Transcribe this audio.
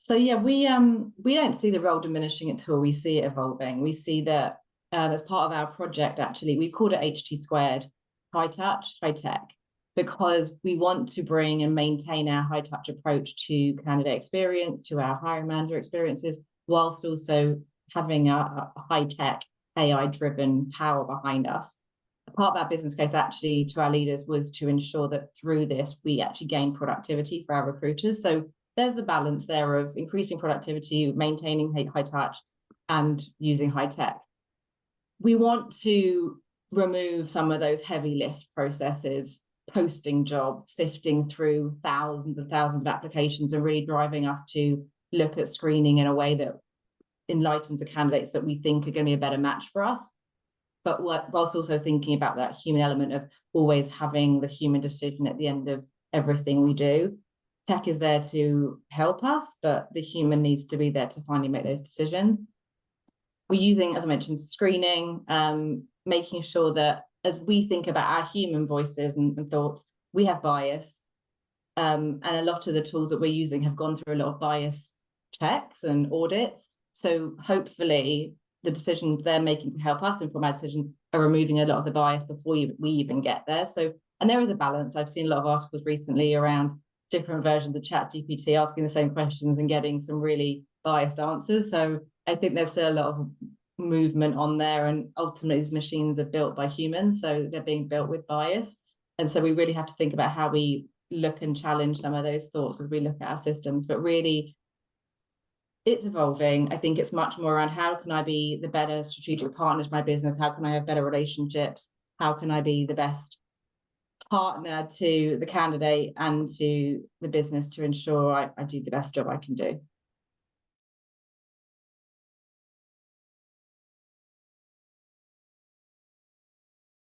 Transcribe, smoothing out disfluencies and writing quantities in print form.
So yeah, we don't see the role diminishing at all. We see it evolving. We see that as part of our project, actually, we called it HT squared, high touch, high tech, because we want to bring and maintain our high touch approach to candidate experience, to our hiring manager experiences, whilst also having a high tech AI driven power behind us. Part of our business case actually to our leaders was to ensure that through this we actually gain productivity for our recruiters. So there's the balance there of increasing productivity, maintaining high touch, and using high tech. We want to remove some of those heavy lift processes, posting jobs, sifting through thousands and thousands of applications, and really driving us to look at screening in a way that enlightens the candidates that we think are going to be a better match for us, but whilst also thinking about that human element of always having the human decision at the end of everything we do. Tech is there to help us, but the human needs to be there to finally make those decisions. We're using, as I mentioned, screening, making sure that as we think about our human voices and thoughts, we have bias. And a lot of the tools that we're using have gone through a lot of bias checks and audits. So hopefully the decisions they're making to help us inform our decision are removing a lot of the bias before we even get there. So, and there is a balance. I've seen a lot of articles recently around different versions of ChatGPT asking the same questions and getting some really biased answers. So I think there's still a lot of movement on there, and ultimately these machines are built by humans, so they're being built with bias. And so we really have to think about how we look and challenge some of those thoughts as we look at our systems. But really, it's evolving. I think it's much more around how can I be the better strategic partner to my business? How can I have better relationships? How can I be the best partner to the candidate and to the business to ensure I do the best job I can do?